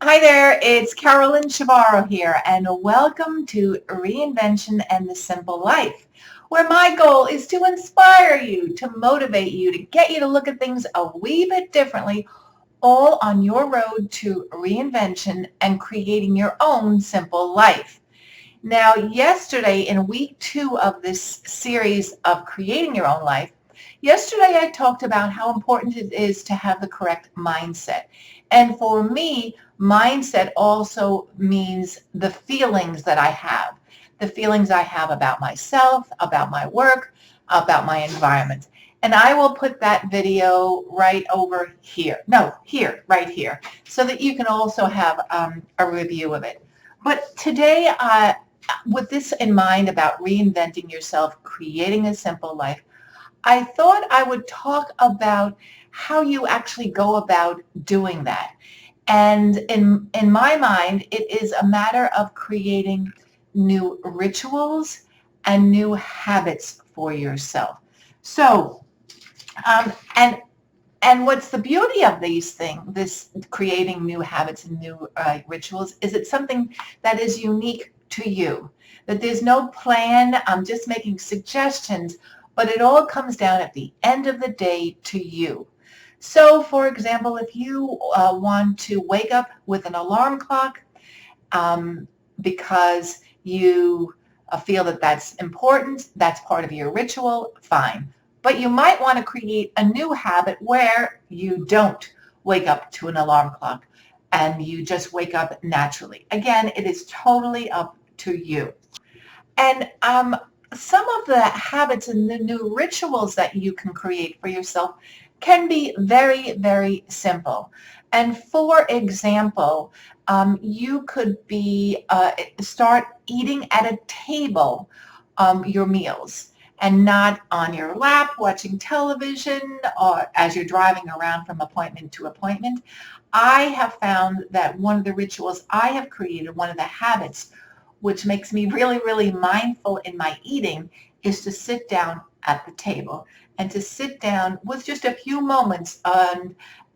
Hi there, it's Carolyn Chavarro here, and welcome to Reinvention and the Simple Life, where my goal is to inspire you, to motivate you, to get you to look at things a wee bit differently, all on your road to reinvention and creating your own simple life. Now, yesterday in week 2 of this series of creating your own life, yesterday I talked about how important it is to have the correct mindset. And for me, mindset also means the feelings that I have, the feelings I have about myself, about my work, about my environment. And I will put that video right over here. No, here, right here, so that you can also have a review of it. But today, with this in mind about reinventing yourself, creating a simple life, I thought I would talk about how you actually go about doing that. And in my mind, it is a matter of creating new rituals and new habits for yourself. So, um, and and what's the beauty of these things, this creating new habits and new rituals, is it's something that is unique to you. That there's no plan. I'm just making suggestions, but it all comes down at the end of the day to you. So, for example, if you want to wake up with an alarm clock um, because you feel that that's important, that's part of your ritual, fine. But you might want to create a new habit where you don't wake up to an alarm clock and you just wake up naturally. Again, it is totally up to you. And some of the habits and the new rituals that you can create for yourself can be very, very simple. And for example, you could start eating at a table your meals and not on your lap watching television or as you're driving around from appointment to appointment. I have found that one of the rituals I have created, one of the habits which makes me really, really mindful in my eating, is to sit down at the table and to sit down with just a few moments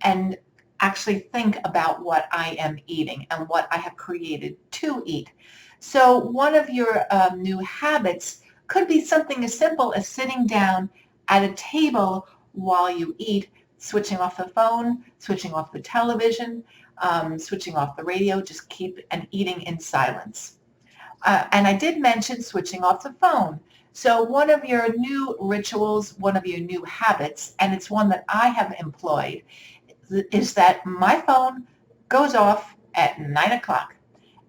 and actually think about what I am eating and what I have created to eat. So one of your new habits could be something as simple as sitting down at a table while you eat, switching off the phone, switching off the television, switching off the radio, just keep and eating in silence. And I did mention switching off the phone. So one of your new rituals, one of your new habits, and it's one that I have employed, is that my phone goes off at 9 o'clock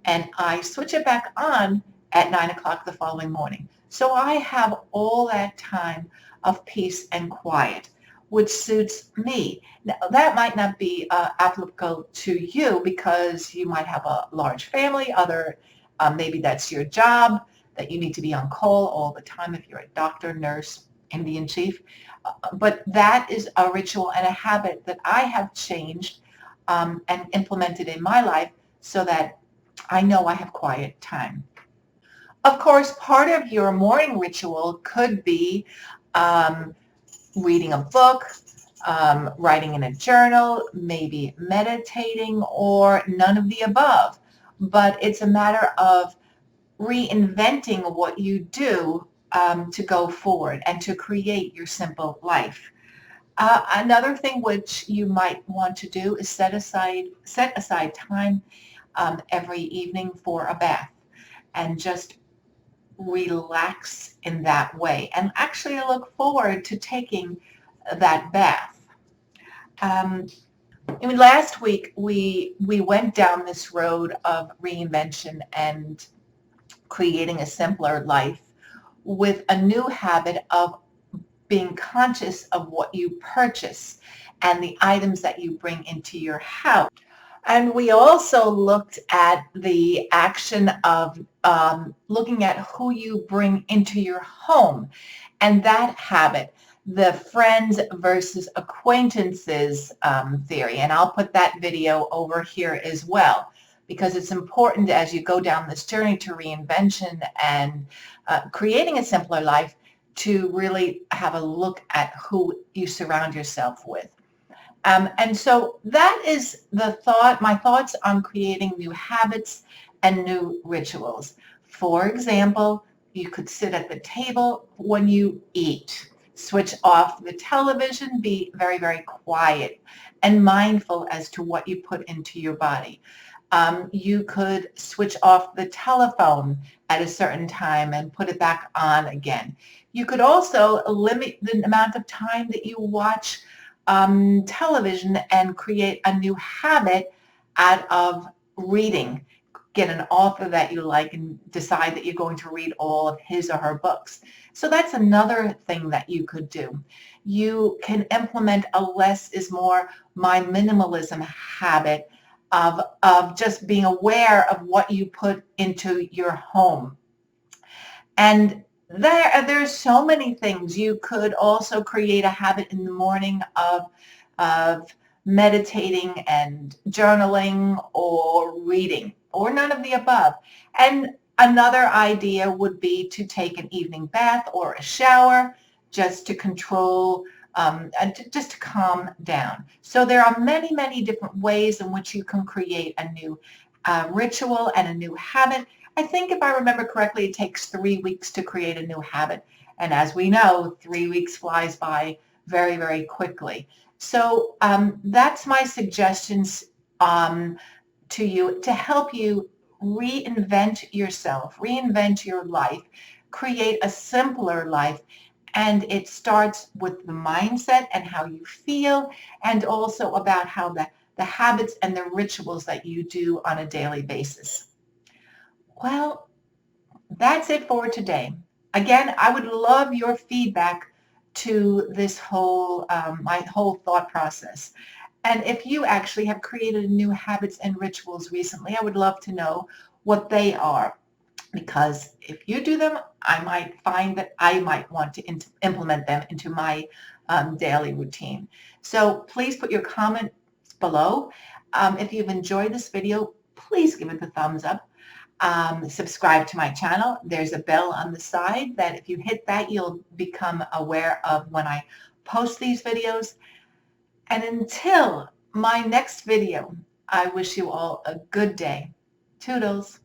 and I switch it back on at 9 o'clock the following morning. So I have all that time of peace and quiet, which suits me. Now, that might not be applicable to you because you might have a large family, maybe that's your job, that you need to be on call all the time if you're a doctor, nurse, Indian chief. But that is a ritual and a habit that I have changed and implemented in my life so that I know I have quiet time. Of course, part of your morning ritual could be um, reading a book, writing in a journal, maybe meditating, or none of the above. But it's a matter of reinventing what you do to go forward and to create your simple life. Another thing which you might want to do is set aside time every evening for a bath and just relax in that way and actually look forward to taking that bath. Um, I mean, last week we went down this road of reinvention and creating a simpler life with a new habit of being conscious of what you purchase and the items that you bring into your house. And we also looked at the action of looking at who you bring into your home and that habit, the friends versus acquaintances theory. And I'll put that video over here as well because it's important as you go down this journey to reinvention and creating a simpler life to really have a look at who you surround yourself with. And so that is my thoughts on creating new habits and new rituals. For example, you could sit at the table when you eat, switch off the television, be very, very quiet and mindful as to what you put into your body. You could switch off the telephone at a certain time and put it back on again. You could also limit the amount of time that you watch television and create a new habit out of reading. Get an author that you like and decide that you're going to read all of his or her books. So that's another thing that you could do. You can implement a less is more, my minimalism habit of just being aware of what you put into your home. And there's so many things. You could also create a habit in the morning of meditating and journaling or reading, or none of the above. And another idea would be to take an evening bath or a shower just to control and just to calm down. So there are many, many different ways in which you can create a new ritual and a new habit. I think if I remember correctly, it takes 3 weeks to create a new habit. And as we know, 3 weeks flies by very, very quickly. So that's my suggestions to you to help you reinvent yourself, reinvent your life, create a simpler life. And it starts with the mindset and how you feel, and also about how the habits and the rituals that you do on a daily basis. Well, that's it for today. Again, I would love your feedback to this whole, my whole thought process. And if you actually have created new habits and rituals recently, I would love to know what they are. Because if you do them, I might find that I might want to implement them into my daily routine. So please put your comments below. If you've enjoyed this video, please give it the thumbs up. Subscribe to my channel. There's a bell on the side that if you hit that, you'll become aware of when I post these videos. And until my next video, I wish you all a good day. Toodles.